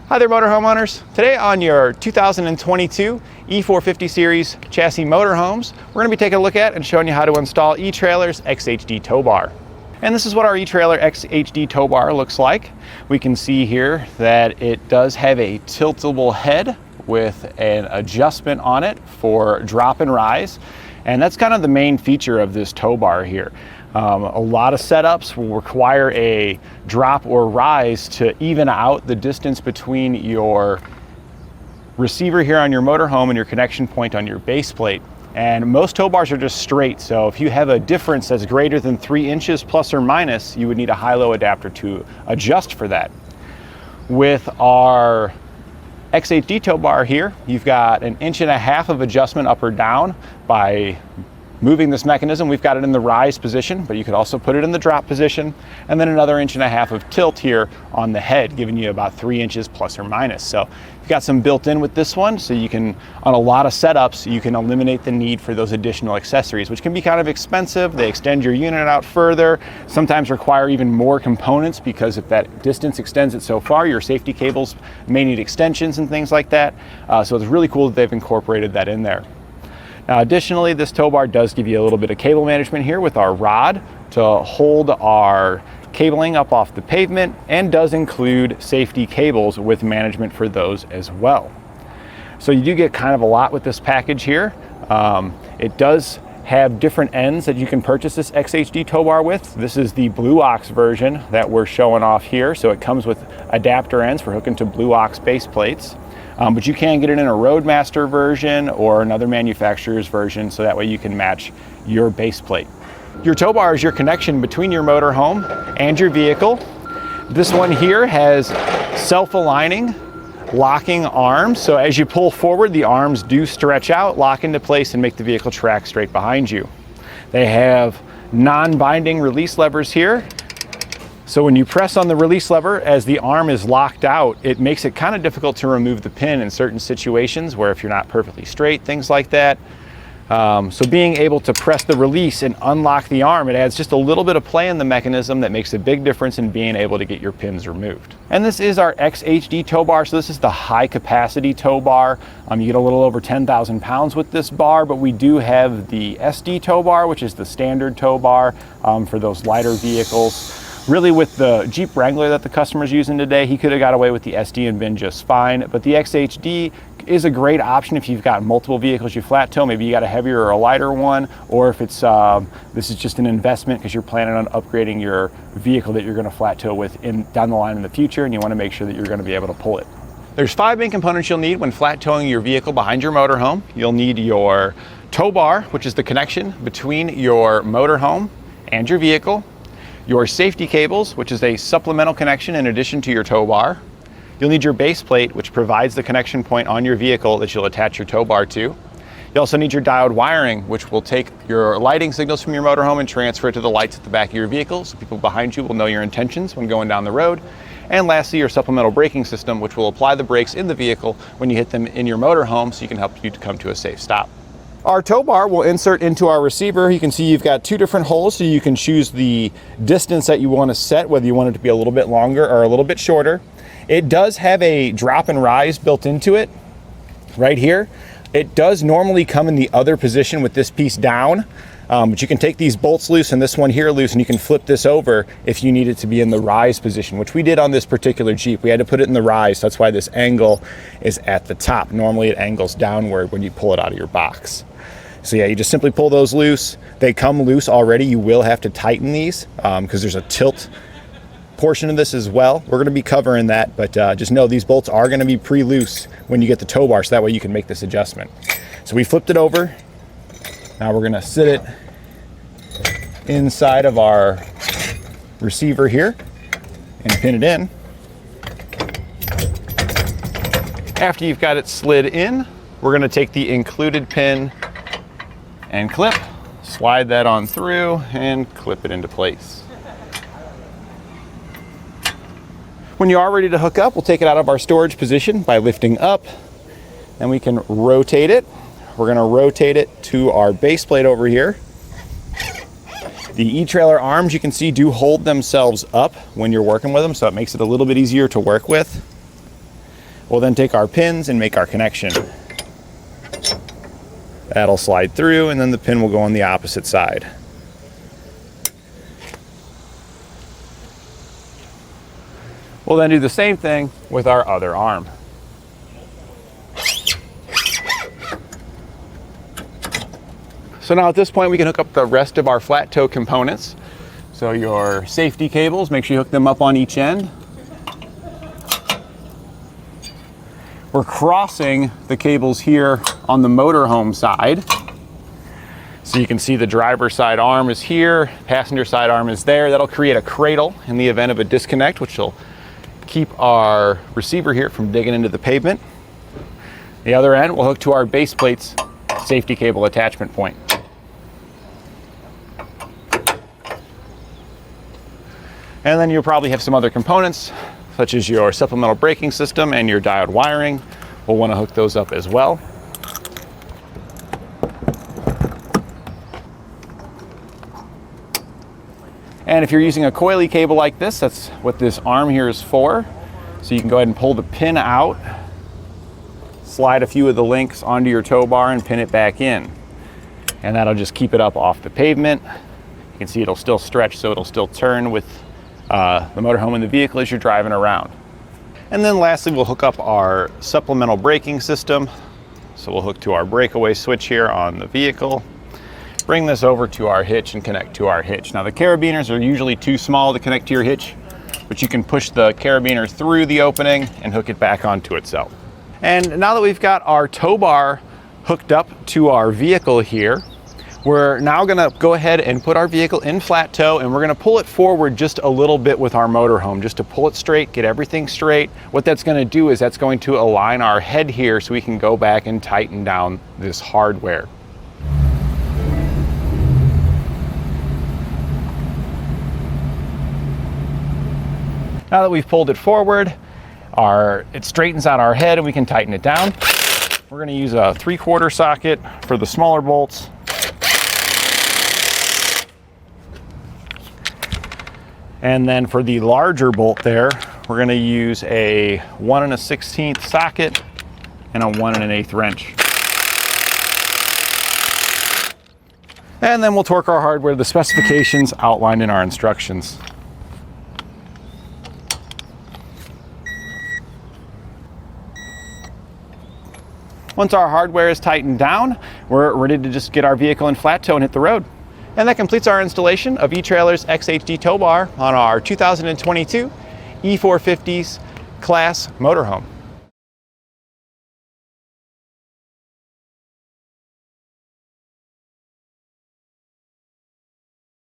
Hi there, motor homeowners. Today on your 2022 E450 Series chassis motorhomes, we're going to be taking a look at and showing you how to install eTrailer's XHD tow bar. And this is what our eTrailer XHD tow bar looks like. We can see here that it does have a tiltable head with an adjustment on it for drop and rise. And that's kind of the main feature of this tow bar here. A lot of setups will require a drop or rise to even out the distance between your receiver here on your motorhome and your connection point on your base plate. And most tow bars are just straight, so if you have a difference that's greater than 3 inches plus or minus, you would need a high-low adapter to adjust for that. With our XHD tow bar here, you've got 1.5 inches of adjustment up or down by moving this mechanism. We've got it in the rise position, but you could also put it in the drop position, and then another 1.5 inches of tilt here on the head, giving you about 3 inches plus or minus. So you've got some built in with this one, so you can, on a lot of setups, you can eliminate the need for those additional accessories, which can be kind of expensive. They extend your unit out further, sometimes require even more components, because if that distance extends it so far, your safety cables may need extensions and things like that. So it's really cool that they've incorporated that in there. Now, additionally, this tow bar does give you a little bit of cable management here with our rod to hold our cabling up off the pavement, and does include safety cables with management for those as well. So you do get kind of a lot with this package here. It does have different ends that you can purchase this XHD tow bar with. This is the Blue Ox version that we're showing off here. So it comes with adapter ends for hooking to Blue Ox base plates. But you can get it in a Roadmaster version or another manufacturer's version, so that way you can match your base plate. Your tow bar is your connection between your motorhome and your vehicle. This one here has self-aligning locking arms, so as you pull forward, the arms do stretch out, lock into place, and make the vehicle track straight behind you. They have non-binding release levers here. So when you press on the release lever, as the arm is locked out, it makes it kind of difficult to remove the pin in certain situations where if you're not perfectly straight, things like that. So being able to press the release and unlock the arm, it adds just a little bit of play in the mechanism that makes a big difference in being able to get your pins removed. And this is our XHD tow bar. So this is the high capacity tow bar. You get a little over 10,000 pounds with this bar, but we do have the SD tow bar, which is the standard tow bar for those lighter vehicles. Really, with the Jeep Wrangler that the customer's using today, he could have got away with the SD and been just fine. But the XHD is a great option if you've got multiple vehicles you flat tow. Maybe you got a heavier or a lighter one, or if it's this is just an investment because you're planning on upgrading your vehicle that you're going to flat tow with down the line in the future, and you want to make sure that you're going to be able to pull it. There's 5 main components you'll need when flat towing your vehicle behind your motorhome. You'll need your tow bar, which is the connection between your motorhome and your vehicle. Your safety cables, which is a supplemental connection in addition to your tow bar. You'll need your base plate, which provides the connection point on your vehicle that you'll attach your tow bar to. You also need your diode wiring, which will take your lighting signals from your motorhome and transfer it to the lights at the back of your vehicle, so people behind you will know your intentions when going down the road. And lastly, your supplemental braking system, which will apply the brakes in the vehicle when you hit them in your motorhome, so you can help you to come to a safe stop. Our tow bar will insert into our receiver. You can see you've got 2 different holes, so you can choose the distance that you want to set, whether you want it to be a little bit longer or a little bit shorter. It does have a drop and rise built into it right here. It does normally come in the other position with this piece down, but you can take these bolts loose and this one here loose, and you can flip this over if you need it to be in the rise position, which we did on this particular Jeep. We had to put it in the rise. That's why this angle is at the top. Normally it angles downward when you pull it out of your box. So yeah, you just simply pull those loose. They come loose already. You will have to tighten these because there's a tilt portion of this as well. We're going to be covering that, but just know these bolts are going to be pre-loose when you get the tow bar, so that way you can make this adjustment. So we flipped it over. Now we're going to sit it inside of our receiver here and pin it in. After you've got it slid in, we're going to take the included pin and clip, slide that on through, and clip it into place. When you are ready to hook up, we'll take it out of our storage position by lifting up, and we can rotate it. We're going to rotate it to our base plate over here. The eTrailer arms, you can see, do hold themselves up when you're working with them, so it makes it a little bit easier to work with. We'll then take our pins and make our connection. That'll slide through, and then the pin will go on the opposite side. We'll then do the same thing with our other arm. So now at this point we can hook up the rest of our flat toe components. So your safety cables, make sure you hook them up on each end. We're crossing the cables here on the motorhome side. So you can see the driver's side arm is here, passenger side arm is there. That'll create a cradle in the event of a disconnect, which will keep our receiver here from digging into the pavement. The other end will hook to our base plate's safety cable attachment point. And then you'll probably have some other components, such as your supplemental braking system and your diode wiring. We'll want to hook those up as well. And if you're using a coily cable like this, that's what this arm here is for. So you can go ahead and pull the pin out, slide a few of the links onto your tow bar and pin it back in. And that'll just keep it up off the pavement. You can see it'll still stretch, so it'll still turn with the motorhome in the vehicle as you're driving around. And then lastly, we'll hook up our supplemental braking system. So we'll hook to our breakaway switch here on the vehicle, bring this over to our hitch and connect to our hitch. Now the carabiners are usually too small to connect to your hitch, but you can push the carabiner through the opening and hook it back onto itself. And now that we've got our tow bar hooked up to our vehicle here, we're now gonna go ahead and put our vehicle in flat tow, and we're gonna pull it forward just a little bit with our motorhome, just to pull it straight, get everything straight. What that's gonna do is that's going to align our head here so we can go back and tighten down this hardware. Now that we've pulled it forward, it straightens out our head and we can tighten it down. We're gonna use a 3/4 socket for the smaller bolts. And then for the larger bolt there, we're gonna use a 1 1/16 socket and a 1 1/8 wrench. And then we'll torque our hardware to the specifications outlined in our instructions. Once our hardware is tightened down, we're ready to just get our vehicle in flat tow and hit the road. And that completes our installation of eTrailer's XHD tow bar on our 2022 E450s class motorhome.